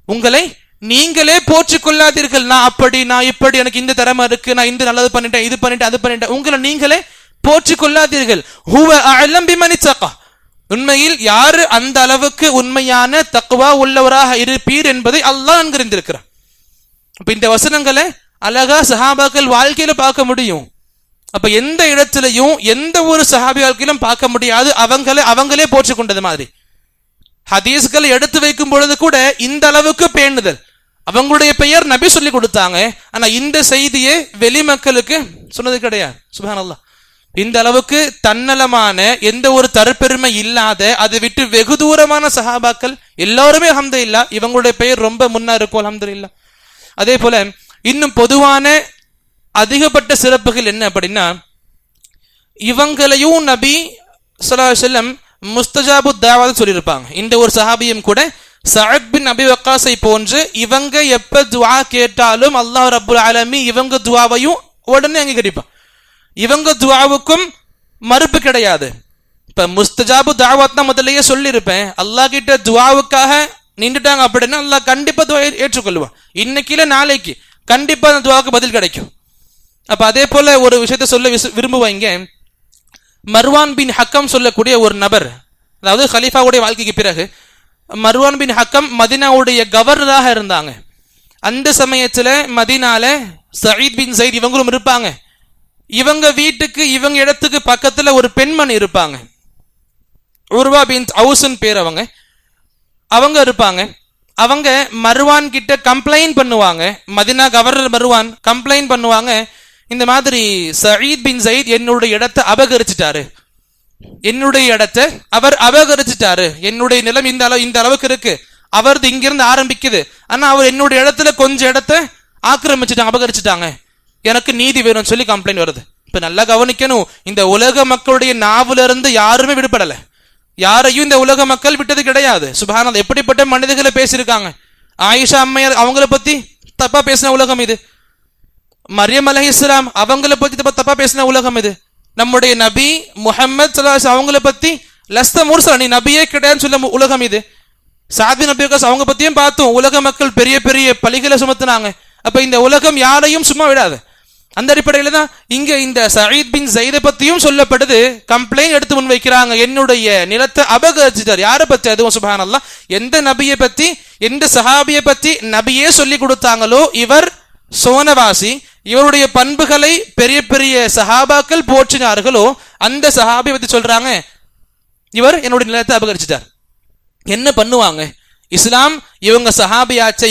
உங்களை நீங்களே போற்றிக்கொள்ளாதீர்கள். நான் அப்படி, நான் இப்படி, எனக்கு இந்த திறமை இருக்கு, நான் இந்த நல்லது பண்ணிட்டேன், இது பண்ணிட்டேன், அது பண்ணிட்டேன், உங்களை நீங்களே போற்றிக்கொள்ளாதீர்கள். ஹுவ அஅலம் பிமன் இத்தகா, உண்மையில் யாரு அந்த அளவுக்கு உண்மையான தக்வா உள்ளவராக இருப்பீர் என்பதை அல்லாஹ் நன்கறிந்திருக்கிறார். அப்ப இந்த வசனங்களை அழகா சஹாபாக்கள் வாழ்க்கையில பார்க்க முடியும். அப்ப எந்த இடத்திலையும் எந்த ஒரு சஹாபி வாழ்க்கையிலும் பார்க்க முடியாது அவங்களே போற்றி கொண்டது மாதிரி. ஹதீஸ்களை எடுத்து வைக்கும் பொழுது கூட இந்த அளவுக்கு பேணுதல். அவங்களுடைய பெயர் நபி சொல்லி கொடுத்தாங்க, ஆனா இந்த செய்தியை வெளி மக்களுக்கு சொன்னது கிடையாது. சுப்ஹானல்லாஹ். இந்த அளவுக்கு தன்னலமான, எந்த ஒரு தற்பெருமை இல்லாத, அதை விட்டு வெகு தூரமான சஹாபாக்கள் எல்லாருமே அல்ஹம்துலில்லாஹ் இவங்களுடைய பெயர் ரொம்ப முன்னா இருக்கும் அல்ஹம்துலில்லாஹ். அதே போல இன்னும் பொதுவான அதிகப்பட்ட சிறப்புகள் என்ன அப்படின்னா, இவங்களையும் நபி ஸல்லல்லாஹு அலைஹி வஸல்லம் முஸ்தஜாபு தாவத் சொல்லியிருப்பாங்க. இந்த ஒரு சஹாபியும் கூட சஅத் பின் அபி வக்காஸை போன்று இவங்க எப்ப துஆ கேட்டாலும் அல்லாஹ் ரப்புல் ஆலமீன் இவங்க துஆவையும் உடனே அங்கீகரிப்பான். இவங்க துஆவுக்கும் மறுப்பு கிடையாது. இப்ப முஸ்தஜாபு தாவத் தான் முதல்லயே சொல்லியிருப்பேன். அல்லாஹ் கிட்ட துஆவுக்காக நின்றுட்டாங்க அப்படின்னா அல்லாஹ் கண்டிப்பா துஆ ஏற்றுக்கொள்வான். இன்னைக்கு இல்ல நாளைக்கு கண்டிப்பா அந்த துஆவுக்கு பதில் கிடைக்கும். அப்ப அதே போல ஒரு விஷயத்த சொல்ல விரும்புவாங்க. மர்வான் பின் ஹக்கம் சொல்லக்கூடிய ஒரு நபர், அதாவது ஹலீஃபாவுடைய வாழ்க்கைக்கு பிறகு மர்வான் பின் ஹக்கம் மதீனாவுடைய கவர்னராக இருந்தாங்க. அந்த சமயத்துல மதீனால சயீத் பின் ஸைத் இவங்களும் இருப்பாங்க. இவங்க வீட்டுக்கு இவங்க இடத்துக்கு பக்கத்துல ஒரு பெண்மணி இருப்பாங்க. உர்வா பின் அவுஸ்ன் பேர் அவங்க இருப்பாங்க. அவங்க மர்வான் கிட்ட கம்ப்ளைண்ட் பண்ணுவாங்க. மதீனா கவர்னர் மர்வான் கம்ப்ளைண்ட் பண்ணுவாங்க, இந்த மாதிரி சயீத் பின் ஸைத் என்னுடைய இடத்தை அபகரிச்சிட்டாரு, என்னுடைய இடத்தை அவர் அபகரிச்சிட்டாரு, என்னுடைய நிலம் இந்த அளவுக்கு இருக்கு, அவரது இங்கிருந்து ஆரம்பிக்குது, ஆனா அவர் என்னுடைய இடத்துல கொஞ்சம் இடத்தை ஆக்கிரமிச்சுட்டாங்க, அபகரிச்சுட்டாங்க, எனக்கு நீதி வேணும்னு சொல்லி கம்ப்ளைண்ட் வருது. இப்ப நல்லா கவனிக்கணும், இந்த உலக மக்களுடைய நாவுல இருந்து யாருமே விடுபடல, யாரையும் இந்த உலக மக்கள் விட்டது கிடையாது. சுப்ஹானல்லாஹ், எப்படிப்பட்ட மனிதர்களை பேசியிருக்காங்க. ஆயிஷா அம்மையார் அவங்கள பத்தி தப்பா பேசின உலகம் இது. மரியம் அலைஹிஸ்ஸலாம் அவங்கள பத்தி தப்பா பேசின உலகம் இது. நம்முடைய நபி முஹம்மது ஸல்லல்லாஹு அலைஹி வஸல்லம் அவங்கள பத்தி லஸ்த முர்சல், நீ நபியே கிடையாதுன்னு சொல்ல உலகம் இது. சாத் பின் அபீ வக்காஸ் அவங்க பத்தியும் பார்த்தோம், உலக மக்கள் பெரிய பெரிய பழிகளை சுமத்துனாங்க. அப்ப இந்த உலகம் யாரையும் சும்மா விடாது. அந்த அடிப்படையில தான் இங்க இந்த சயீத் பின் ஸைதை பத்தியும் சொல்லப்படுது. கம்ப்ளைண்ட் எடுத்து முன் வைக்கிறாங்க, என்னுடைய நிலத்தை அபகரிச்சிட்டார். யாரை பத்தி? அதுவும் சுப்ஹானல்லாஹ், எந்த நபியை பத்தி, எந்த சஹாபியை பத்தி நபியே சொல்லி கொடுத்தாங்களோ இவர் சோனவாசி, இவருடைய பண்புகளை பெரிய பெரிய சஹாபாக்கள் போற்றினார்களோ அந்த சஹாபியை பத்தி சொல்றாங்க, இவர் என்னுடைய நிலத்தை அபகரிச்சிட்டார். என்ன பண்ணுவாங்க? இஸ்லாம் இவங்க சஹாபியாச்ச,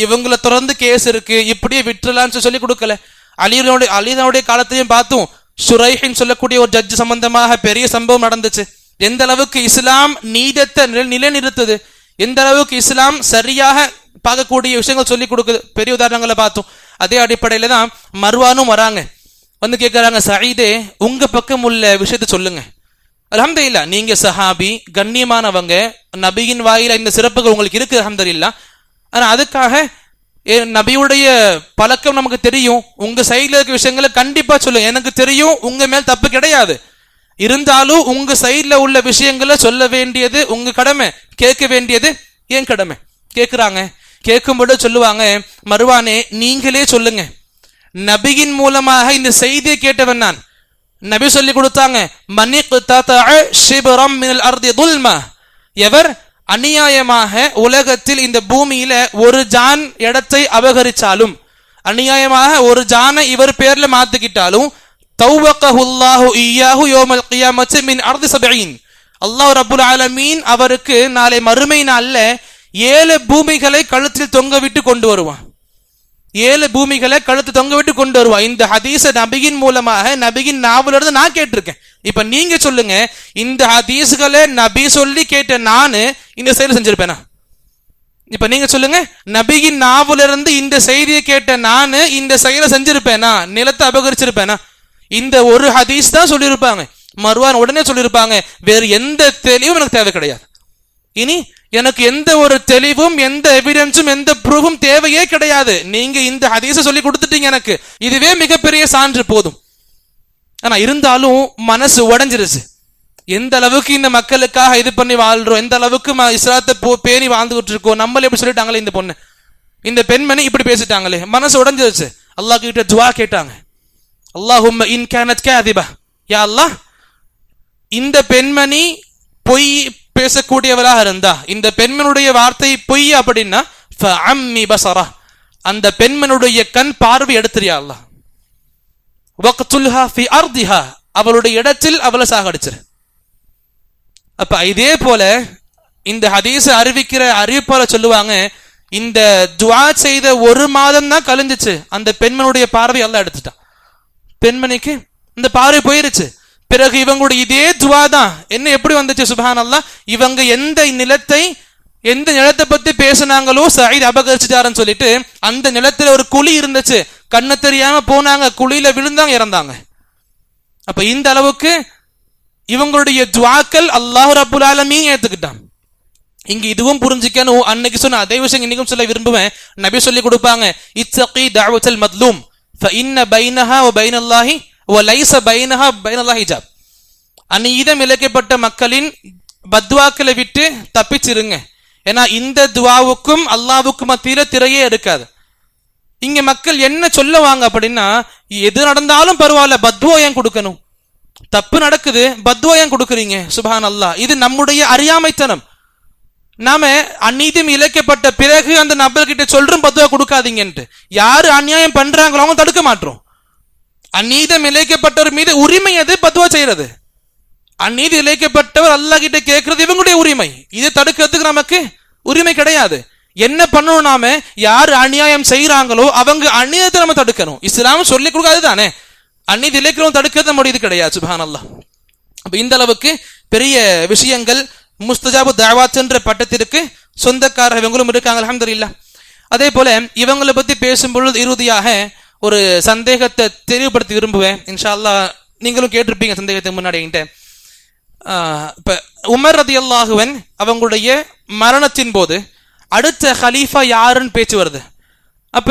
இவங்களை தொடர்ந்து கேஸ் இருக்கு, இப்படியே விட்டுலான்னு சொல்லி கொடுக்கல. அலினுடைய காலத்திலையும் பார்த்தோம், ஷுரைஹின் சொல்லக்கூடிய ஒரு ஜட்ஜ் சம்பந்தமாக பெரிய சம்பவம் நடந்துச்சு. எந்த அளவுக்கு இஸ்லாம் நீதத்தை நிலைநிறுத்துது, எந்த அளவுக்கு இஸ்லாம் சரியாக பார்க்கக்கூடிய விஷயங்கள் சொல்லி கொடுக்குது, பெரிய உதாரணங்களை பார்த்தோம். அதே அடிப்படையில தான் மர்வானும் வராங்க, வந்து கேட்கறாங்க, சயீதே உங்க பக்கம் உள்ள விஷயத்த சொல்லுங்க. அல்ஹம்துலில்லாஹ், நீங்க சஹாபி, கண்ணியமானவங்க, நபியின் வாயில இந்த சிறப்புகள் உங்களுக்கு இருக்கு அல்ஹம்துலில்லாஹ். ஆனா அதுக்காக நபியுடைய பழக்கம் நமக்கு தெரியும், உங்க சைட்ல இருக்க விஷயங்களை கண்டிப்பா சொல்லுங்க, எனக்கு தெரியும் உங்க மேல் தப்பு கிடையாது, இருந்தாலும் உங்க சைட்ல உள்ள விஷயங்களை சொல்ல வேண்டியது உங்க கடமை, கேட்க வேண்டியது ஏன் கடமை. கேட்கிறாங்க, கேட்கும்போது சொல்லுவாங்க, மர்வானே நீங்களே சொல்லுங்க, நபியின் மூலமாக இந்த செய்தியை கேட்டவன் நான். நபி சொல்லி கொடுத்தாங்க, எவர் அநியாயமாக உலகத்தில் இந்த பூமியில ஒரு ஜான் இடத்தை அபகரிச்சாலும், அநியாயமாக ஒரு ஜானை இவர் பேர்ல மாத்திக்கிட்டாலும், தௌவகஹுல்லாஹு இய்யாஹு யௌமல் கியாமத்தி மின் அர்தி 70, அல்லாஹ் ரப்புல் ஆலமீன் அவருக்கு நாளை மறுமை நாள்ல 7 பூமிகளை கழுத்தில் தொங்க விட்டு கொண்டு வருவான். 7 பூமிகளை கழுத்து தொங்க விட்டு கொண்டு வருவான். இந்த ஹதீஸ நபியின் மூலமாக, நபியின் நாவல இருந்து நான் கேட்டிருக்கேன். இப்ப நீங்க சொல்லுங்க, இந்த ஹதீஸ்களை நபி சொல்லி கேட்ட நானு இந்த செயலை செஞ்சிருப்பேனா? இப்ப நீங்க சொல்லுங்க, நபியின் நாவல இருந்து இந்த செய்தியை கேட்ட நானு இந்த செயலை செஞ்சிருப்பேனா? நிலத்தை அபகரிச்சிருப்பேனா? இந்த ஒரு ஹதீஸ் தான் சொல்லியிருப்பாங்க. மர்வான் உடனே சொல்லியிருப்பாங்க, வேறு எந்த தெளிவும் எனக்கு தேவை கிடையாது, இனி எனக்கு எந்த ஒரு தெளிவும், எந்த எவிடன்ஸும், எந்த ப்ரூஃபும் தேவையே கிடையாது, நீங்க இந்த ஹதீஸை சொல்லி கொடுத்துட்டீங்க, எனக்கு இதுவே மிகப்பெரிய சான்று போதும். ஆனா இருந்தாலும் மனசு உடைஞ்சிருச்சு. எந்த அளவுக்கு இந்த மக்களுக்காக இது பண்ணி வாழ்றோம், எந்த அளவுக்கு இஸ்லாத்தை பேணி வாழ்ந்துகிட்டு இருக்கோம், நம்மள எப்படி சொல்லிட்டாங்களே இந்த பொண்ணு, இந்த பெண்மணி இப்படி பேசிட்டாங்களே, மனசு உடைஞ்சிருச்சு. அல்லாஹ் கிட்ட துஆ கேட்டாங்க, அல்லாஹும்ம இன் கானத் காதிபா, யா அல்லாஹ் இந்த பெண்மணி பொய் பேசக்கூடியவராக இருந்தா, இந்த பெண்மனுடைய வார்த்தை பொய் அப்படின்னா, ஃபஅம்மி பஸரா, அந்த பெண்மனுடைய கண் பார்வை எடுத்துறியா அல்லாஹ், வக்துல்ஹா ஃபி அர்திஹா, அவளுடைய இடத்தில் அவளை சாகடிச்சிரு. அப்ப இதே போல இந்த ஹதீஸ் அறிவிக்கிற அறிவிப்பாளர் சொல்லுவாங்க, இந்த துஆ செய்த 1 மாதம் தான் கழிஞ்சிச்சு, அந்த பெண்மனுடைய பார்வை அல்லாஹ் எடுத்துட்டான். பெண்மணிக்கு இந்த பார்வை போயிருச்சு. பிறகு இவங்களுடைய இதே துஆ தான் என்ன எப்படி வந்துச்சு? சுப்ஹானல்லாஹ், இவங்க எந்த நிலத்தை பத்தி பேசினாங்களோ சயீத் அபகரிச்சிட்டாருன்னு சொல்லிட்டு, அந்த நிலத்துல ஒரு குழி இருந்துச்சு, கண்ணு தெரியாம போனாங்க, குழியில விழுந்தாங்க, இறந்தாங்க. அப்ப இந்த அளவுக்கு இவங்களுடைய துஆக்கள் அல்லாஹ் ரப்புல் ஆலமீன் ஏத்துக்கிட்டான். இங்க இதுவும் புரிஞ்சுக்கணும், அன்னைக்கு சொன்ன அதே விஷயம் இன்னைக்கும் சொல்ல விரும்புவேன். நபி சொல்லி கொடுப்பாங்க, இத்தகி தஅவத்தல் மத்லூம் ஃபஇன்ன பைனஹா வ பைனல்லாஹி வலைஸ பைனஹா பைனல்லாஹி ஹிஜாப். அநீதம் இழைக்கப்பட்ட மக்களின் பத்வாக்களை விட்டு தப்பிச்சிருங்க. ஏன்னா இந்த துவாவுக்கும் அல்லாஹ்வுக்கும் மத்தியில திரையே இருக்காது. இங்க மக்கள் என்ன சொல்லுவாங்க அப்படின்னா, எது நடந்தாலும் பரவாயில்ல, பத்வா ஏன் கொடுக்கணும்? தப்பு நடக்குது, பத்வா ஏன் கொடுக்குறீங்க? சுப்ஹான் அல்லாஹ், இது நம்முடைய அறியாமைத்தனம். நாம அநீதம் இழைக்கப்பட்ட பிறகு அந்த நபர்கிட்ட சொல்றோம் பத்வா கொடுக்காதீங்கன்ட்டு. யாரு அநியாயம் பண்றாங்களோ அவங்க தடுக்க மாட்டோம். அநீதம் இழைக்கப்பட்டவர் மீது உரிமை அது பத்வா செய்யறது. அநீதி இழைக்கப்பட்டவர் அல்லாஹ் கிட்ட கேட்கறது இவங்களுடைய உரிமை. இதை தடுக்கிறதுக்கு நமக்கு உரிமை கிடையாது. என்ன பண்ணணும்? நாம யாரு அநியாயம் செய்யறாங்களோ அவங்க அநியாயத்தை நம்ம தடுக்கணும். இஸ்லாம் சொல்லி கொடுக்காது தானே. அநீதி இழைக்கிறவங்க தடுக்கிறது முடியுது கிடையாது. சுப்ஹான் அல்லாஹ். அப்ப இந்த அளவுக்கு பெரிய விஷயங்கள் முஸ்தஜாபு தஅவாத் என்ற பட்டத்திற்கு சொந்தக்காரர் இவங்களும் இருக்காங்க, அல்ஹம்துலில்லாஹ். அதே போல இவங்களை பத்தி பேசும்பொழுது இறுதியாக ஒரு சந்தேகத்தை தெளிவுபடுத்தி விரும்புவேன். இன்ஷா அல்லாஹ் நீங்களும் கேட்டிருப்பீங்க சந்தேகத்துக்கு முன்னாடி என்கிட்ட. இப்ப உமர் ரலியல்லாஹு அன்ஹு அவங்களுடைய மரணத்தின் போது அடுத்த ஹலீஃபா யாருன்னு பேச்சு வருது. அப்ப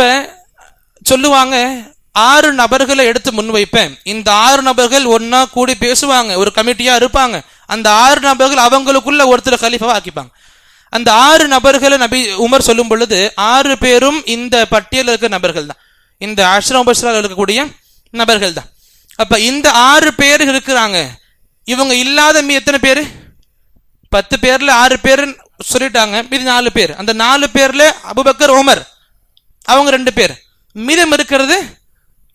சொல்லுவாங்க, 6 நபர்களை எடுத்து முன்வைப்பேன். இந்த 6 நபர்கள் ஒன்னா கூடி பேசுவாங்க, ஒரு கமிட்டியா இருப்பாங்க. அந்த 6 நபர்கள் அவங்களுக்குள்ள ஒருத்தர் ஹலீஃபாவா ஆக்கிப்பாங்க. அந்த 6 நபர்களை நபி உமர் சொல்லும் பொழுது 6 பேரும் இந்த பட்டியலில் இருக்கிற நபர்கள் தான், இந்த அஷ்ரா முபஷ்ஷரா இருக்கக்கூடிய நபர்கள் தான். அப்ப இந்த 6 பேர் இருக்கிறாங்க. இவங்க இல்லாத எத்தனை பேரு? 10 பேர்ல 6 பேர் சொல்லிட்டாங்க, மீதி 4 பேர். அந்த 4 பேர்ல அபூபக்கர் உமர் அவங்க 2 பேர், மீதம் இருக்கிறது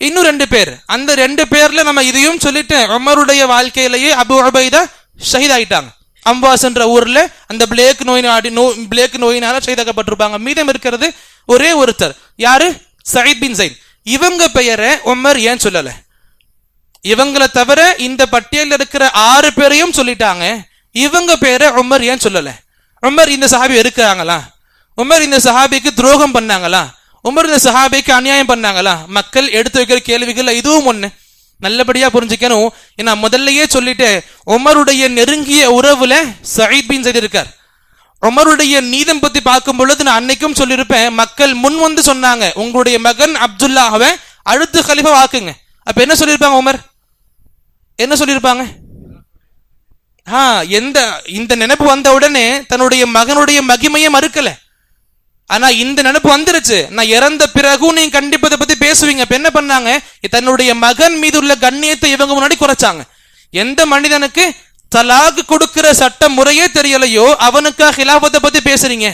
இன்னும் 2 பேர். அந்த 2 பேர்ல நம்ம இதையும் சொல்லிட்டேன், உமருடைய வாழ்க்கையிலேயே அபு உபைதா ஷஹீத் ஆயிட்டாங்க. அம்பாஸ் என்ற ஊர்ல அந்த பிளேக் நோயினால ஷஹீதாக்கப்பட்டிருப்பாங்க. மீதம் இருக்கிறது ஒரே ஒருத்தர், யாரு? Saeed bin Zaid. இவங்க பெயரை உமர் ஏன் சொல்லல? இவங்களை தவிர இந்த பட்டியலில் இருக்கிற 6 பேரையும் சொல்லிட்டாங்க, இவங்க பேரை உமர் ஏன் சொல்லல? உமர் இந்த சஹாபி இருக்கிறாங்களா? உமர் இந்த சஹாபிக்கு துரோகம் பண்ணாங்களா? உமர் இந்த சஹாபிக்கு அநியாயம் பண்ணாங்களா? மக்கள் எடுத்து வைக்கிற கேள்விகள் இதுவும் ஒண்ணு. நல்லபடியா புரிஞ்சுக்கணும். நான் முதல்லயே சொல்லிட்டேன், உமருடைய நெருங்கிய உறவுல சயீத் பின் ஸைத் இருக்கார். உமருடைய நீதம் பத்தி பார்க்கும் பொழுது நான் அன்னைக்கும் சொல்லியிருப்பேன், மக்கள் முன் வந்து சொன்னாங்க உங்களுடைய மகன் அப்துல்லாஹ்வை அடுத்து கலீஃபா ஆக்குங்க. அப்ப என்ன சொல்லியிருப்பாங்க? உமர் என்ன சொல்லியிருப்பாங்க? இந்த நினைப்பு வந்த உடனே தன்னுடைய மகனுடைய மகிமையை மறுக்கல. ஆனா இந்த நினைப்பு வந்துருச்சு, நான் இறந்த பிறகும் நீங்க கண்டிப்பா இதை பத்தி பேசுவீங்க. இப்ப என்ன பண்ணாங்க? தன்னுடைய மகன் மீது உள்ள கண்ணியத்தை இவங்க முன்னாடி குறைச்சாங்க. எந்த மனிதனுக்கு தலாக் கொடுக்கிற சட்ட முறையே தெரியலையோ அவனுக்கா ஹிலாஃபத்தை பத்தி பேசுறீங்க?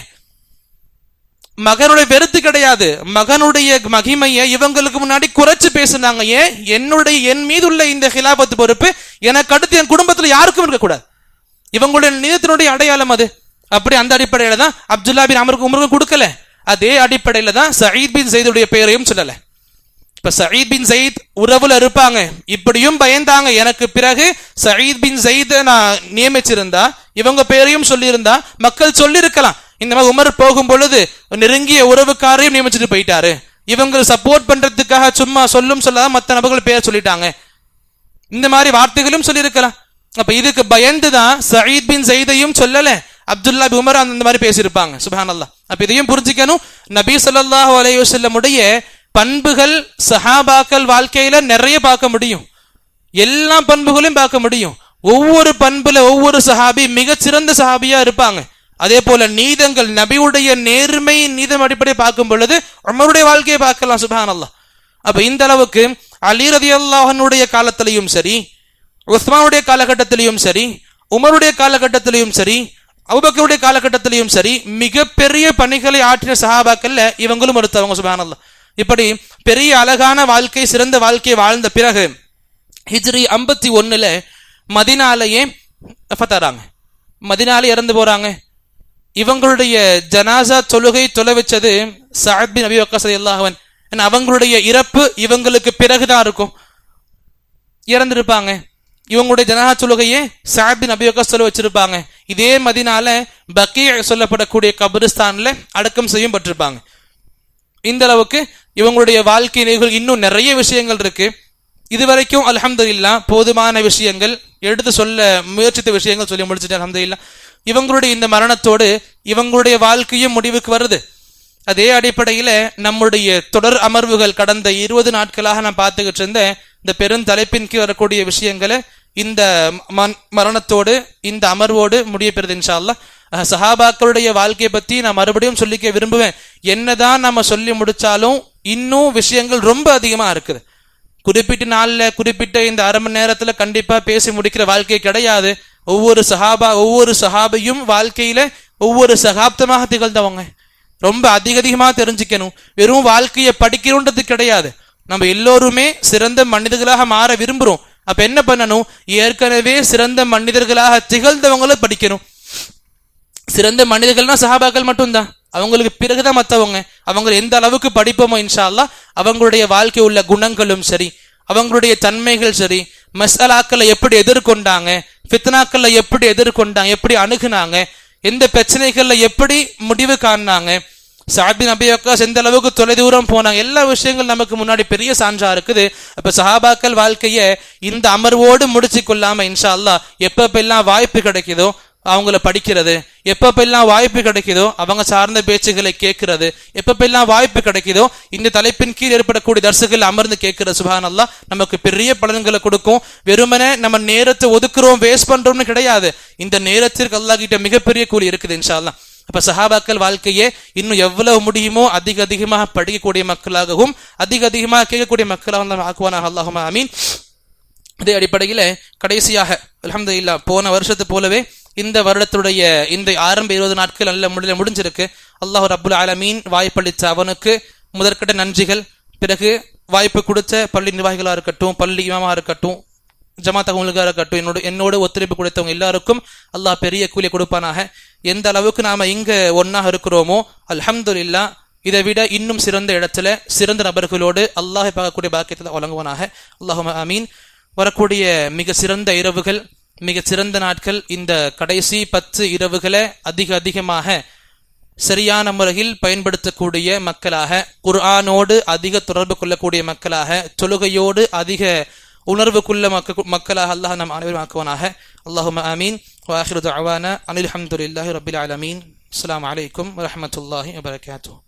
மகனுடைய வெறுத்து கிடையாது, மகனுடைய மகிமையை இவங்களுக்கு முன்னாடி குறைச்சு பேசுனாங்க. ஏன்? என் மீது உள்ள இந்த ஹிலாஃபத் பொறுப்பு எனக்கு அடுத்து என் குடும்பத்துல யாருக்கும் இருக்கக்கூடாது. இவங்களுடைய நீதத்தினுடைய அடையாளம் அது. அப்படி அந்த அடிப்படையில தான் அப்துல்லா பின் அமருக்கு உமருக்கு கொடுக்கல. அதே அடிப்படையில தான் சயீத் பின் ஸைதுடைய பெயரையும் சொல்லல. இப்ப சயீத் பின் ஸைத் உறவுல இருப்பாங்க, இப்படியும் பயந்தாங்க. எனக்கு பிறகு சயீத் பின் ஸைத் நான் நியமிச்சிருந்தா இவங்க பெயரையும் சொல்லியிருந்தா மக்கள் சொல்லியிருக்கலாம், இந்த மாதிரி உமர் போகும் பொழுது நெருங்கிய உறவுக்காரையும் நியமிச்சுட்டு போயிட்டாரு, இவங்க சப்போர்ட் பண்றதுக்காக சும்மா சொல்லாத மற்ற நபர்கள் பெயர் சொல்லிட்டாங்க, இந்த மாதிரி வார்த்தைகளும் சொல்லியிருக்கலாம். அப்ப இதுக்கு பயந்துதான் சயீத் பின் ஸைதையும் சொல்லல, அப்துல்லா பின் உமர் அந்த மாதிரி பேசியிருப்பாங்க. சுப்ஹானல்லாஹ். அப்ப இதையும் புரிஞ்சுக்கணும். நபி ஸல்லல்லாஹு அலைஹி வஸல்லம் உடைய பண்புகள் சஹாபாக்கள் வாழ்க்கையில நிறைய பார்க்க முடியும், எல்லா பண்புகளையும் பார்க்க முடியும். ஒவ்வொரு பண்புல ஒவ்வொரு சஹாபி மிகச்சிறந்த சஹாபியா இருப்பாங்க. அதே போல நீதங்கள், நபியுடைய நேர்மை நீதம் அடிப்படை பார்க்கும் பொழுது உமருடைய வாழ்க்கையை பார்க்கலாம். சுப்ஹானல்லாஹ். அப்ப இந்த அளவுக்கு அலி ரலியல்லாஹு அன்ஹுடைய காலத்திலையும் சரி, உஸ்மானுடைய காலகட்டத்திலையும் சரி, உமருடைய காலகட்டத்திலையும் சரி, அபூபக்கருடைய காலகட்டத்திலையும் சரி மிகப்பெரிய பணிகளை ஆற்றின சஹாபாக்கள்ல இவங்களும் ஒருத்தவங்க. சுப்ஹானல்லாஹ். இப்படி பெரிய அழகான வாழ்க்கை, சிறந்த வாழ்க்கையை வாழ்ந்த பிறகு ஹிஜ்ரி 51ல மதீனாலேயே வஃபாத்தாறாங்க, மதீனாலே இறந்து போறாங்க. இவங்களுடைய ஜனாசா தொழுகை தொலை வச்சது சஅத் பின் அபி வக்காஸ் ரலியல்லாஹு அன்ஹு. அவங்களுடைய இறப்பு இவங்களுக்கு பிறகுதான் இருக்கும், இறந்திருப்பாங்க. இவங்களுடைய ஜனாசா தொழுகையே சஅத் பின் அபி வக்காஸ் தொலை வச்சிருப்பாங்க. இதே மதீனால பக்கீ சொல்லப்படக்கூடிய கபிரிஸ்தான்ல அடக்கம் செய்யப்பட்டிருப்பாங்க. இந்த அளவுக்கு இவங்களுடைய வாழ்க்கை நிகழ்வுகள் இன்னும் நிறைய விஷயங்கள் இருக்கு. இதுவரைக்கும் அல்ஹம்துலில்லாஹ் போதுமான விஷயங்கள் எடுத்து சொல்ல முயற்சித்த விஷயங்கள் சொல்லி முடிச்சுட்டு அல்ஹம்துலில்லாஹ். இவங்களுடைய இந்த மரணத்தோடு இவங்களுடைய வாழ்க்கையும் முடிவுக்கு வருது. அதே அடிப்படையில நம்முடைய தொடர் அமர்வுகள் கடந்த 20 நாட்களாக நான் பார்த்துக்கிட்டு இருந்தேன். இந்த பெருந்தலைப்பின் கீழ் வரக்கூடிய விஷயங்களை இந்த மரணத்தோடு இந்த அமர்வோடு முடிய பெறுது இன்ஷா அல்லாஹ். சஹாபாக்களுடைய வாழ்க்கையை பத்தி நான் மறுபடியும் சொல்லிக்க விரும்புவேன். என்னதான் நம்ம சொல்லி முடிச்சாலும் இன்னும் விஷயங்கள் ரொம்ப அதிகமா இருக்குது. குறிப்பிட்ட நாள்ல குறிப்பிட்ட இந்த அரை மணி நேரத்துல கண்டிப்பா பேசி முடிக்கிற வாழ்க்கை கிடையாது. ஒவ்வொரு சஹாபையும் வாழ்க்கையில ஒவ்வொரு சகாப்தமாக திகழ்ந்தவங்க. ரொம்ப அதிகமா தெரிஞ்சுக்கணும். வெறும் வாழ்க்கையை படிக்கணும்ன்றது கிடையாது. நம்ம எல்லோருமே சிறந்த மனிதர்களாக மாற விரும்புறோம். அப்ப என்ன பண்ணணும்? ஏற்கனவே சிறந்த மனிதர்களாக திகழ்ந்தவங்களை படிக்கணும். சிறந்த மனிதர்கள்னா சஹாபாக்கள் மட்டும்தான். அவங்களுக்கு பிறகுதான் மற்றவங்க. அவங்க எந்த அளவுக்கு படிப்போமோ இன்ஷா அல்லாஹ் அவங்களுடைய வாழ்க்கை உள்ள குணங்களும் சரி, அவங்களுடைய தன்மைகள் சரி, மஸ்அலாக்களை எப்படி எதிர்கொண்டாங்க, ஃபித்னாக்களை எப்படி எதிர்கொண்டாங்க, எப்படி அணுகுனாங்க, எந்த பிரச்சனைகள்ல எப்படி முடிவு காணாங்க, சஅத் பின் அபி வக்காஸ் எந்த அளவுக்கு தொலைதூரம் போனாங்க, எல்லா விஷயங்கள் நமக்கு முன்னாடி பெரிய சான்றா இருக்குது. அப்ப சஹாபாக்கள் வாழ்க்கைய இந்த அமர்வோடு முடிச்சு கொள்ளாம இன்ஷா அல்லாஹ் எப்பப்பெல்லாம் வாய்ப்பு கிடைக்குதோ அவங்கள படிக்கிறது, எப்பப்பெல்லாம் வாய்ப்பு கிடைக்குதோ அவங்க சார்ந்த பேச்சுகளை கேட்கிறது, எப்பப்பெல்லாம் வாய்ப்பு கிடைக்குதோ இந்த தலைப்பின் கீழ் ஏற்படக்கூடிய தர்சுகள் அமர்ந்து கேட்கிற சுப்ஹானல்லாஹ் நமக்கு பெரிய பலன்களை கொடுக்கும். வெறுமனே நம்ம நேரத்தை ஒதுக்குறோம், வேஸ்ட் பண்றோம்னு கிடையாது. இந்த நேரத்திற்கு அல்லாஹ் கிட்ட மிகப்பெரிய கூலி இருக்குது இன்ஷா அல்லாஹ். அப்ப சஹாபாக்கள் வாழ்க்கையே இன்னும் எவ்வளவு முடியுமோ அதிகமாக படிக்கக்கூடிய மக்களாகவும் அதிகமாக கேட்கக்கூடிய மக்களாகவும் ஆக்குவானாக. அல்லாஹும்ம ஆமீன். இதே அடிப்படையில கடைசியாக அல்ஹம்துலில்லாஹ் போன வருஷத்து போலவே இந்த வருடத்துடைய இந்த ஆரம்ப 20 நாட்கள் நல்ல முடிஞ்சிருக்கு. அல்லாஹ் ரப்புல் ஆலமீன் வாய்ப்பளித்த அவனுக்கு முதற்கட்ட நன்றிகள். பிறகு வாய்ப்பு கொடுத்த பள்ளி நிர்வாகிகளா இருக்கட்டும், பள்ளி இமாமா இருக்கட்டும், ஜமாத் அவங்களுக்காக இருக்கட்டும், என்னோட ஒத்துழைப்பு கொடுத்தவங்க எல்லாருக்கும் அல்லாஹ் பெரிய கூலியை கொடுப்பானாக. எந்த அளவுக்கு நாம இங்க ஒன்னாக இருக்கிறோமோ அல்ஹம்துலில்லாஹ் இதை விட இன்னும் சிறந்த இடத்துல சிறந்த நபர்களோடு அல்லாஹை பார்க்கக்கூடிய பாக்கியத்தை வழங்குவானாக. அல்லாஹும்ம ஆமீன். வரக்கூடிய மிக சிறந்த இரவுகள், மிக சிறந்த நாட்கள், இந்த கடைசி 10 இரவுகளை அதிகமாக சரியான முறையில் பயன்படுத்தக்கூடிய மக்களாக, குர்ஆனோடு அதிக தொடர்பு கொள்ளக்கூடிய மக்களாக, தொழுகையோடு அதிக உணர்வுக்குள்ள மக்களாக அல்லாஹ் நம் அனைவரும் ஆக்குவானாக. அல்லாஹும்ம ஆமீன். வ ஆகிரு தஅவானா அனில் ஹம்துலில்லாஹி ரப்பில் ஆலமீன். அஸ்ஸலாமு அலைக்கும் வ ரஹ்மத்துல்லாஹி வ பரகாத்துஹு.